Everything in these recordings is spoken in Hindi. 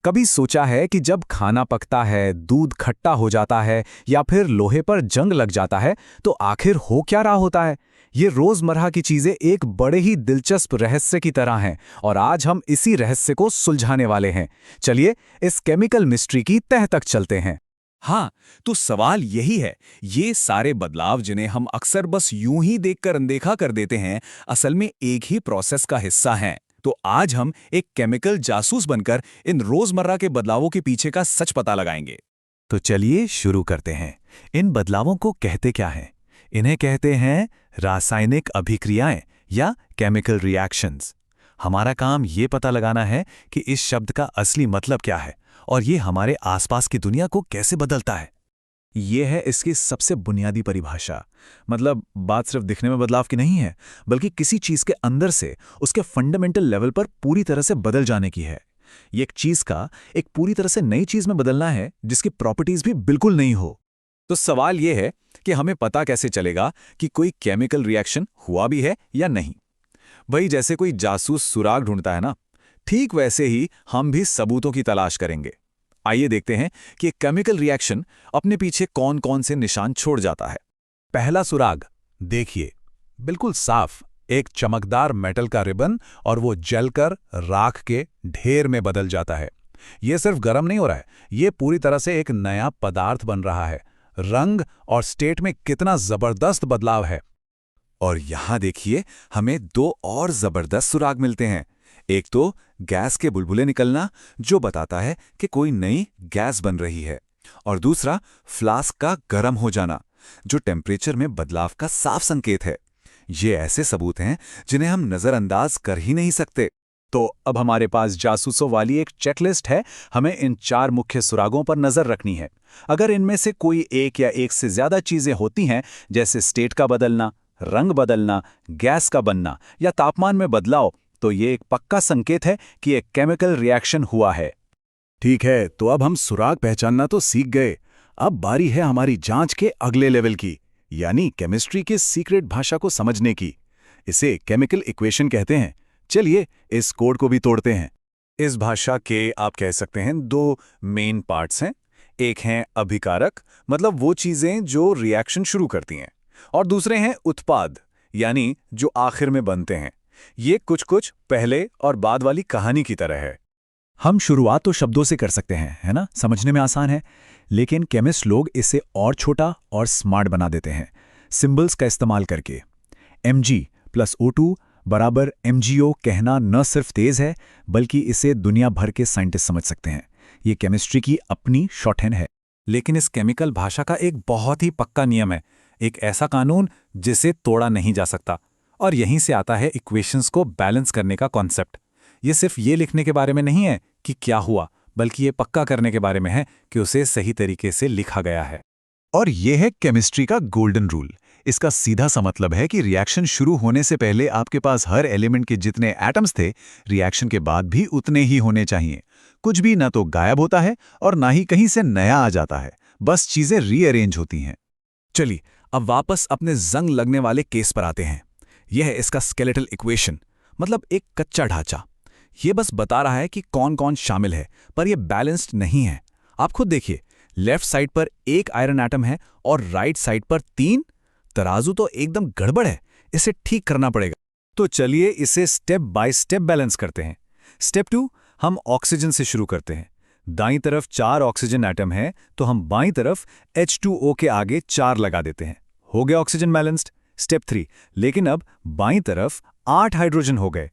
कभी सोचा है कि जब खाना पकता है, दूध खट्टा हो जाता है या फिर लोहे पर जंग लग जाता है, तो आखिर हो क्या रहा होता है? ये रोजमर्रा की चीजें एक बड़े ही दिलचस्प रहस्य की तरह हैं और आज हम इसी रहस्य को सुलझाने वाले हैं। चलिए इस केमिकल मिस्ट्री की तह तक चलते हैं। हाँ, तो सवाल यही है, ये सारे बदलाव जिन्हें हम अक्सर बस यूं ही देखकर अनदेखा कर देते हैं, असल में एक ही प्रोसेस का हिस्सा हैं। तो आज हम एक केमिकल जासूस बनकर इन रोजमर्रा के बदलावों के पीछे का सच पता लगाएंगे। तो चलिए शुरू करते हैं। इन बदलावों को कहते क्या हैं? इन्हें कहते हैं रासायनिक अभिक्रियाएं या केमिकल रिएक्शंस। हमारा काम ये पता लगाना है कि इस शब्द का असली मतलब क्या है और ये हमारे आसपास की दुनिया को कैसे बदलता है। ये है इसकी सबसे बुनियादी परिभाषा। मतलब बात सिर्फ दिखने में बदलाव की नहीं है, बल्कि किसी चीज के अंदर से उसके फंडामेंटल लेवल पर पूरी तरह से बदल जाने की है। ये एक चीज का एक पूरी तरह से नई चीज में बदलना है जिसकी प्रॉपर्टीज भी बिल्कुल नहीं हो। तो सवाल यह है कि हमें पता कैसे चलेगा कि कोई केमिकल रिएक्शन हुआ भी है या नहीं। वही जैसे कोई जासूस सुराग ढूंढता है ना, ठीक वैसे ही हम भी सबूतों की तलाश करेंगे। आइए देखते हैं कि एक केमिकल रिएक्शन अपने पीछे कौन कौन से निशान छोड़ जाता है। पहला सुराग देखिए, बिल्कुल साफ एक चमकदार मेटल का रिबन और वो जलकर राख के ढेर में बदल जाता है। ये सिर्फ गर्म नहीं हो रहा है, ये पूरी तरह से एक नया पदार्थ बन रहा है। रंग और स्टेट में कितना जबरदस्त बदलाव है। और यहां देखिए, हमें दो और जबरदस्त सुराग मिलते हैं। एक तो गैस के बुलबुले निकलना, जो बताता है कि कोई नई गैस बन रही है, और दूसरा फ्लास्क का गर्म हो जाना, जो टेम्परेचर में बदलाव का साफ संकेत है। ये ऐसे सबूत हैं जिन्हें हम नजरअंदाज कर ही नहीं सकते। तो अब हमारे पास जासूसों वाली एक चेकलिस्ट है। हमें इन चार मुख्य सुरागों पर नजर रखनी है। अगर इनमें से कोई एक या एक से ज्यादा चीजें होती हैं, जैसे स्टेट का बदलना, रंग बदलना, गैस का बनना या तापमान में बदलाव, तो ये एक पक्का संकेत है कि एक केमिकल रिएक्शन हुआ है। ठीक है, तो अब हम सुराग पहचानना तो सीख गए। अब बारी है हमारी जांच के अगले लेवल की, यानी केमिस्ट्री के सीक्रेट भाषा को समझने की। इसे केमिकल इक्वेशन कहते हैं। चलिए इस कोड को भी तोड़ते हैं। इस भाषा के आप कह सकते हैं दो मेन पार्ट्स हैं। एक हैं अभिकारक, मतलब वो चीजें जो रिएक्शन शुरू करती हैं, और दूसरे हैं उत्पाद, यानी जो आखिर में बनते हैं। ये कुछ कुछ पहले और बाद वाली कहानी की तरह है। हम शुरुआत तो शब्दों से कर सकते हैं, है ना? समझने में आसान है। लेकिन केमिस्ट लोग इसे और छोटा और स्मार्ट बना देते हैं, सिंबल्स का इस्तेमाल करके। Mg + O2 बराबर MgO कहना न सिर्फ तेज है, बल्कि इसे दुनिया भर के साइंटिस्ट समझ सकते हैं। ये केमिस्ट्री की अपनी शॉर्टहैंड है। लेकिन इस केमिकल भाषा का एक बहुत ही पक्का नियम है, एक ऐसा कानून जिसे तोड़ा नहीं जा सकता। और यहीं से आता है इक्वेशंस को बैलेंस करने का कॉन्सेप्ट। ये सिर्फ ये लिखने के बारे में नहीं है कि क्या हुआ, बल्कि ये पक्का करने के बारे में है कि उसे सही तरीके से लिखा गया है। और ये है केमिस्ट्री का गोल्डन रूल। इसका सीधा सा मतलब है कि रिएक्शन शुरू होने से पहले आपके पास हर एलिमेंट के जितने एटम्स थे, रिएक्शन के बाद भी उतने ही होने चाहिए। कुछ भी ना तो गायब होता है और ना ही कहीं से नया आ जाता है, बस चीजें रीअरेंज होती हैं। चलिए अब वापस अपने जंग लगने वाले केस पर आते हैं। यह है इसका स्केलेटल इक्वेशन, मतलब एक कच्चा ढांचा। ये बस बता रहा है कि कौन कौन शामिल है, पर यह बैलेंस्ड नहीं है। आप खुद देखिए, लेफ्ट साइड पर एक आयरन एटम है और राइट साइड पर 3। तराजू तो एकदम गड़बड़ है, इसे ठीक करना पड़ेगा। तो चलिए इसे स्टेप बाय स्टेप बैलेंस करते हैं। स्टेप 2, हम ऑक्सीजन से शुरू करते हैं। दाईं तरफ 4 ऑक्सीजन एटम है, तो हम बाईं तरफ H2O के आगे 4 लगा देते हैं। हो गया ऑक्सीजन बैलेंस्ड। स्टेप 3, लेकिन अब बाईं तरफ 8 हाइड्रोजन हो गए।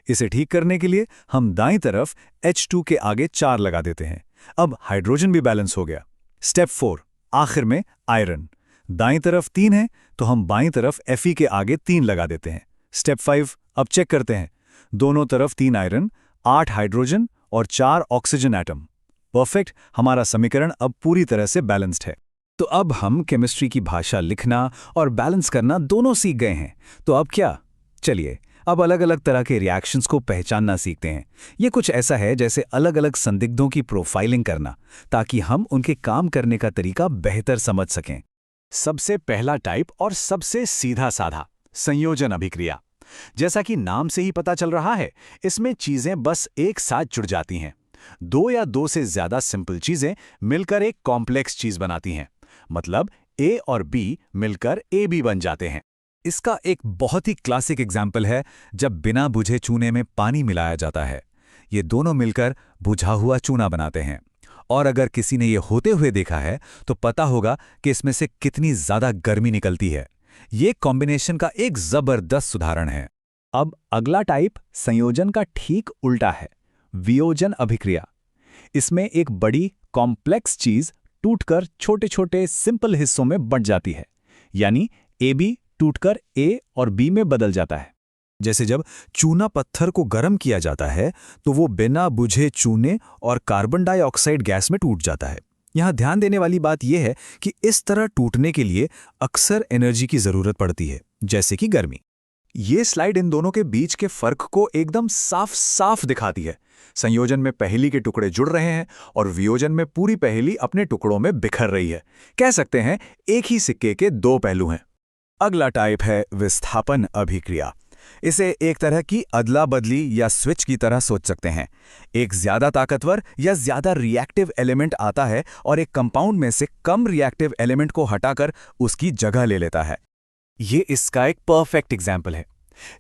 इसे ठीक करने के लिए हम दाईं तरफ H2 के आगे 4 लगा देते हैं। अब हाइड्रोजन भी बैलेंस हो गया। स्टेप 4, आखिर में आयरन। दाईं तरफ 3 है, तो हम बाईं तरफ Fe के आगे 3 लगा देते हैं। स्टेप 5, अब चेक करते हैं। दोनों तरफ 3 आयरन, 8 हाइड्रोजन और 4 ऑक्सीजन एटम। परफेक्ट, हमारा समीकरण अब पूरी तरह से बैलेंस्ड है। तो अब हम केमिस्ट्री की भाषा लिखना और बैलेंस करना दोनों सीख गए हैं। तो अब क्या? चलिए अब अलग अलग तरह के रिएक्शंस को पहचानना सीखते हैं। ये कुछ ऐसा है जैसे अलग अलग संदिग्धों की प्रोफाइलिंग करना, ताकि हम उनके काम करने का तरीका बेहतर समझ सकें। सबसे पहला टाइप और सबसे सीधा साधा, संयोजन अभिक्रिया। जैसा कि नाम से ही पता चल रहा है, इसमें चीजें बस एक साथ जुड़ जाती हैं। दो या दो से ज्यादा सिंपल चीजें मिलकर एक कॉम्प्लेक्स चीज बनाती हैं। मतलब ए और बी मिलकर ए बी बन जाते हैं। इसका एक बहुत ही क्लासिक एग्जाम्पल है जब बिना बुझे चूने में पानी मिलाया जाता है। ये दोनों मिलकर बुझा हुआ चूना बनाते हैं। और अगर किसी ने ये होते हुए देखा है तो पता होगा कि इसमें से कितनी ज्यादा गर्मी निकलती है। ये कॉम्बिनेशन का एक जबरदस्त उदाहरण है। अब अगला टाइप संयोजन का ठीक उल्टा है, वियोजन अभिक्रिया। इसमें एक बड़ी कॉम्प्लेक्स चीज टूटकर छोटे छोटे सिंपल हिस्सों में बंट जाती है। यानी ए बी टूटकर ए और बी में बदल जाता है। जैसे जब चूना पत्थर को गर्म किया जाता है तो वो बिना बुझे चूने और कार्बन डाइऑक्साइड गैस में टूट जाता है। यहाँ ध्यान देने वाली बात यह है कि इस तरह टूटने के लिए अक्सर एनर्जी की जरूरत पड़ती है, जैसे कि गर्मी। ये स्लाइड इन दोनों के बीच के फर्क को एकदम साफ साफ दिखाती है। संयोजन में पहेली के टुकड़े जुड़ रहे हैं और वियोजन में पूरी पहेली अपने टुकड़ों में बिखर रही है। कह सकते हैं एक ही सिक्के के दो पहलू हैं। अगला टाइप है विस्थापन अभिक्रिया। इसे एक तरह की अदला बदली या स्विच की तरह सोच सकते हैं। एक ज्यादा ताकतवर या ज्यादा रिएक्टिव एलिमेंट आता है और एक कंपाउंड में से कम रिएक्टिव एलिमेंट को हटाकर उसकी जगह ले लेता है। ये इसका एक परफेक्ट एग्जाम्पल है।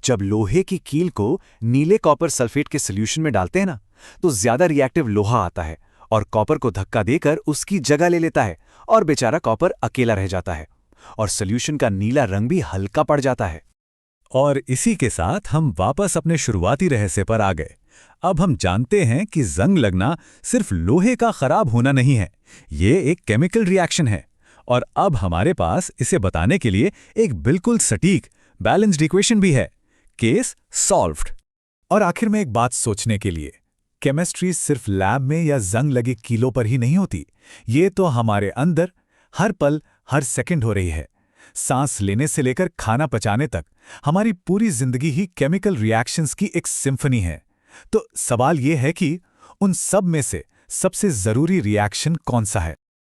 जब लोहे की कील को नीले कॉपर सल्फेट के सॉल्यूशन में डालते हैं ना, तो ज्यादा रिएक्टिव लोहा आता है और कॉपर को धक्का देकर उसकी जगह ले लेता है और बेचारा कॉपर अकेला रह जाता है और सॉल्यूशन का नीला रंग भी हल्का पड़ जाता है। और इसी के साथ हम वापस अपने शुरुआती रहस्य पर आ गए। अब हम जानते हैं कि जंग लगना सिर्फ लोहे का खराब होना नहीं है, ये एक केमिकल रिएक्शन है। और अब हमारे पास इसे बताने के लिए एक बिल्कुल सटीक बैलेंस्ड इक्वेशन भी है। Case solved. और आखिर में एक बात सोचने के लिए, केमिस्ट्री सिर्फ लैब में या जंग लगे कीलों पर ही नहीं होती, ये तो हमारे अंदर हर पल हर सेकंड हो रही है। सांस लेने से लेकर खाना पचाने तक हमारी पूरी जिंदगी ही केमिकल रिएक्शंस की एक सिम्फनी है। तो सवाल ये है कि उन सब में से सबसे जरूरी रिएक्शन कौन सा है?